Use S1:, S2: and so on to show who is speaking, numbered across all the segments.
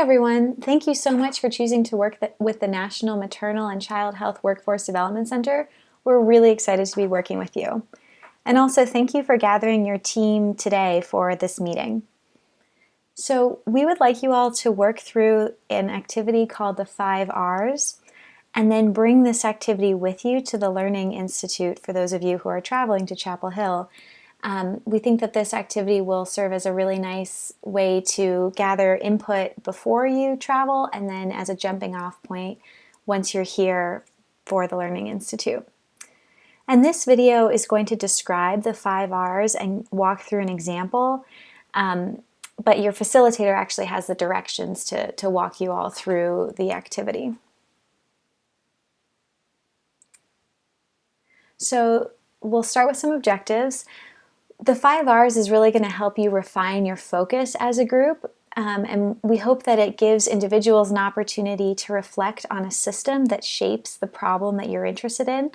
S1: everyone. Thank you so much for choosing to work with the National Maternal and Child Health Workforce Development Center. We're really excited to be working with you. And also thank you for gathering your team today for this meeting. So we would like you all to work through an activity called the 5Rs and then bring this activity with you to the Learning Institute for those of you who are traveling to Chapel Hill. We think that this activity will serve as a really nice way to gather input before you travel and then as a jumping off point once you're here for the Learning Institute. And this video is going to describe the 5Rs and walk through an example, but your facilitator actually has the directions to walk you all through the activity. So we'll start with some objectives. The 5Rs is really going to help you refine your focus as a group, and we hope that it gives individuals an opportunity to reflect on a system that shapes the problem that you're interested in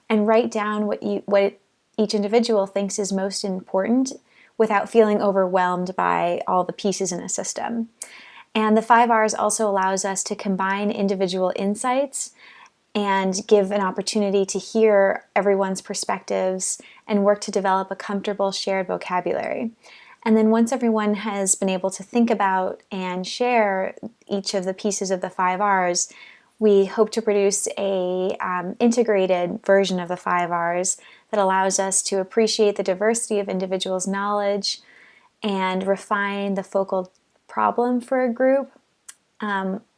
S1: and write down what each individual thinks is most important without feeling overwhelmed by all the pieces in a system. And the 5Rs also allows us to combine individual insights and give an opportunity to hear everyone's perspectives and work to develop a comfortable shared vocabulary. And then once everyone has been able to think about and share each of the pieces of the 5Rs, we hope to produce a integrated version of the 5Rs that allows us to appreciate the diversity of individuals' knowledge and refine the focal problem for a group.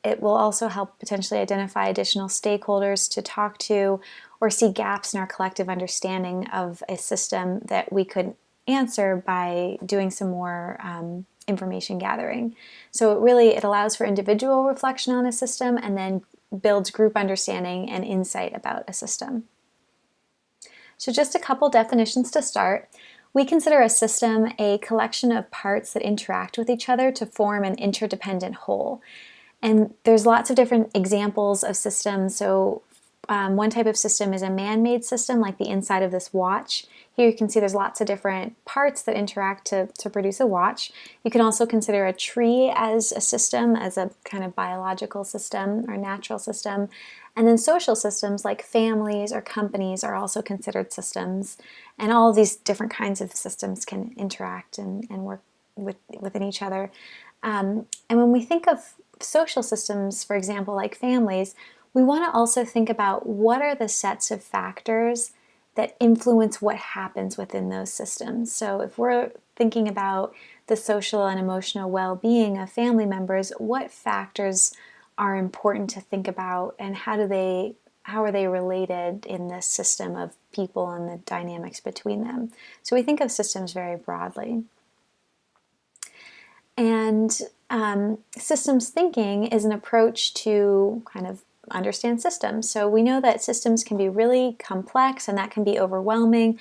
S1: It will also help potentially identify additional stakeholders to talk to or see gaps in our collective understanding of a system that we could answer by doing some more information gathering. So it allows for individual reflection on a system and then builds group understanding and insight about a system. So just a couple definitions to start. We consider a system a collection of parts that interact with each other to form an interdependent whole. And there's lots of different examples of systems. So one type of system is a man-made system, like the inside of this watch. Here you can see there's lots of different parts that interact to produce a watch. You can also consider a tree as a system, as a kind of biological system or natural system. And then social systems like families or companies are also considered systems. And all of these different kinds of systems can interact and work within each other. And when we think of social systems, for example, like families, we want to also think about what are the sets of factors that influence what happens within those systems. So if we're thinking about the social and emotional well-being of family members, what factors are important to think about and how are they related in this system of people and the dynamics between them? So we think of systems very broadly. And systems thinking is an approach to kind of understand systems. So we know that systems can be really complex and that can be overwhelming,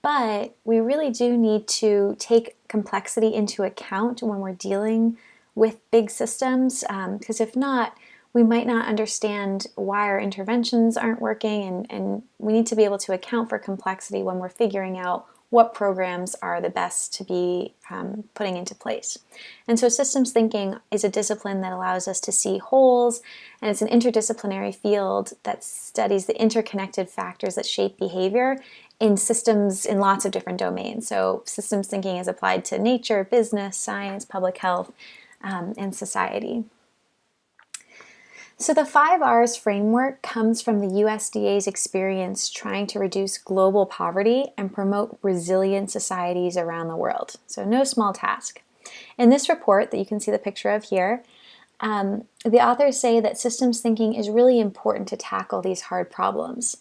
S1: but we really do need to take complexity into account when we're dealing with big systems, because if not, we might not understand why our interventions aren't working, and we need to be able to account for complexity when we're figuring out what programs are the best to be putting into place. And so systems thinking is a discipline that allows us to see wholes, and it's an interdisciplinary field that studies the interconnected factors that shape behavior in systems in lots of different domains. So systems thinking is applied to nature, business, science, public health, and society. So the 5Rs framework comes from the USDA's experience trying to reduce global poverty and promote resilient societies around the world. So no small task. In this report that you can see the picture of here, the authors say that systems thinking is really important to tackle these hard problems.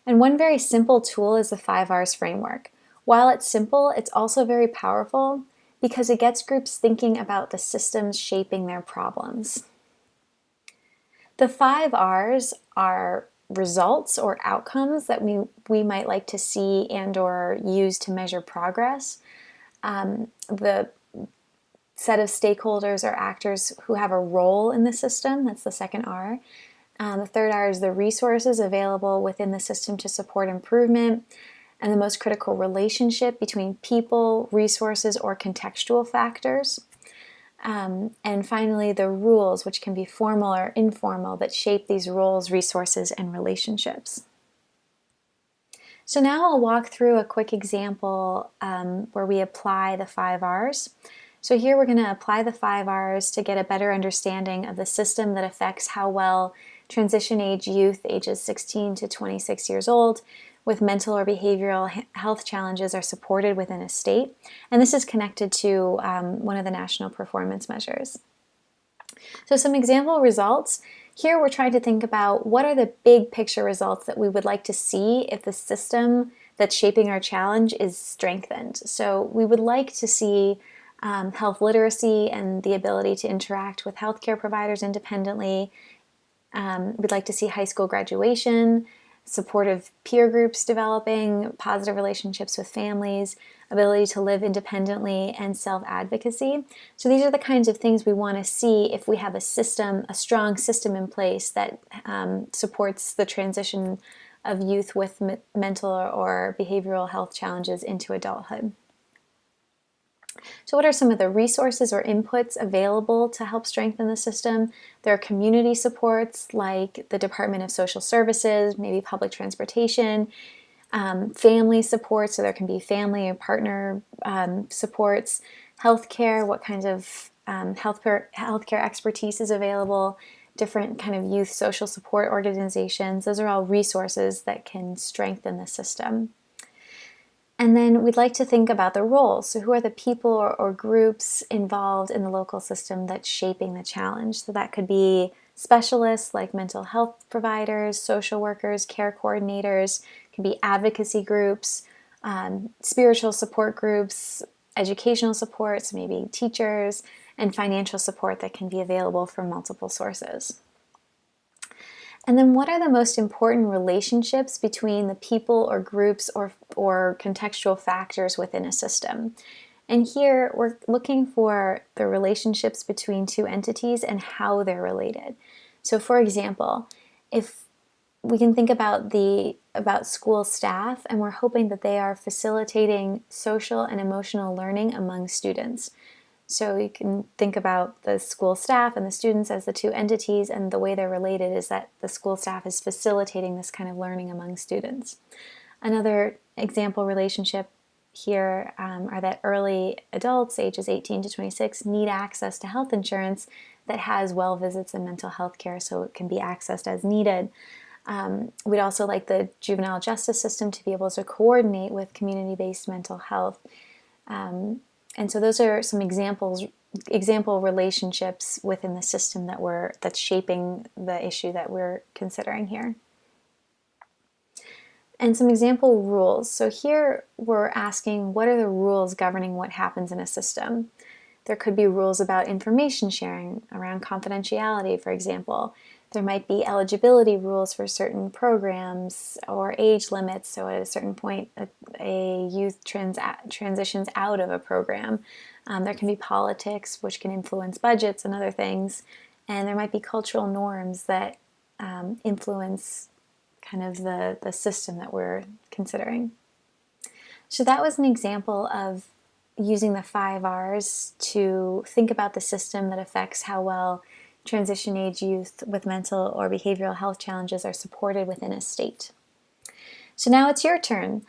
S1: And one very simple tool is the 5Rs framework. While it's simple, it's also very powerful because it gets groups thinking about the systems shaping their problems. The 5Rs are results or outcomes that we might like to see and or use to measure progress. The set of stakeholders or actors who have a role in the system, that's the second R. The third R is the resources available within the system to support improvement. and the most critical relationship between people, resources, or contextual factors. And finally, the rules, which can be formal or informal, that shape these roles, resources, and relationships. So now I'll walk through a quick example where we apply the 5Rs. So here we're going to apply the 5Rs to get a better understanding of the system that affects how well transition age youth ages 16 to 26 years old with mental or behavioral health challenges are supported within a state. And this is connected to one of the national performance measures. So some example results. Here we're trying to think about what are the big picture results that we would like to see if the system that's shaping our challenge is strengthened. So we would like to see health literacy and the ability to interact with healthcare providers independently. We'd like to see high school graduation, supportive peer groups developing, positive relationships with families, ability to live independently, and self-advocacy. So these are the kinds of things we want to see if we have a system, a strong system in place that supports the transition of youth with mental or behavioral health challenges into adulthood. So what are some of the resources or inputs available to help strengthen the system? There are community supports like the Department of Social Services, maybe public transportation, family support, so there can be family and partner supports, healthcare, what kinds of healthcare expertise is available, different kind of youth social support organizations. Those are all resources that can strengthen the system. And then we'd like to think about the roles. So who are the people or groups involved in the local system that's shaping the challenge? So that could be specialists like mental health providers, social workers, care coordinators. It can be advocacy groups, spiritual support groups, educational support, so maybe teachers, and financial support that can be available from multiple sources. And then what are the most important relationships between the people or groups or contextual factors within a system? And here we're looking for the relationships between two entities and how they're related. So for example, if we can think about school staff, and we're hoping that they are facilitating social and emotional learning among students. So you can think about the school staff and the students as the two entities, and the way they're related is that the school staff is facilitating this kind of learning among students. Another example relationship here are that early adults, ages 18 to 26, need access to health insurance that has well visits and mental health care, so it can be accessed as needed. We'd also like the juvenile justice system to be able to coordinate with community-based mental health. And so those are some example relationships within the system that's shaping the issue that we're considering here. And some example rules. So here we're asking, what are the rules governing what happens in a system? There could be rules about information sharing around confidentiality, for example. There might be eligibility rules for certain programs or age limits, so at a certain point a youth transitions out of a program. There can be politics, which can influence budgets and other things, and there might be cultural norms that influence kind of the system that we're considering. So that was an example of using the 5Rs to think about the system that affects how well transition age youth with mental or behavioral health challenges are supported within a state. So now it's your turn.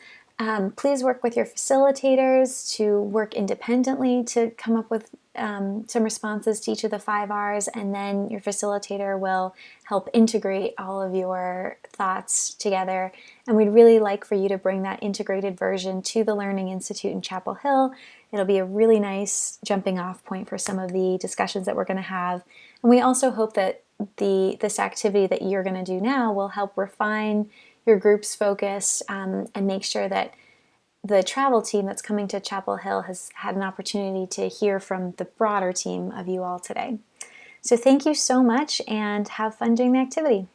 S1: Please work with your facilitators to work independently to come up with some responses to each of the 5Rs, and then your facilitator will help integrate all of your thoughts together. And we'd really like for you to bring that integrated version to the Learning Institute in Chapel Hill. It'll be a really nice jumping off point for some of the discussions that we're going to have. And we also hope that this activity that you're going to do now will help refine your group's focus and make sure that the travel team that's coming to Chapel Hill has had an opportunity to hear from the broader team of you all today. So thank you so much, and have fun doing the activity.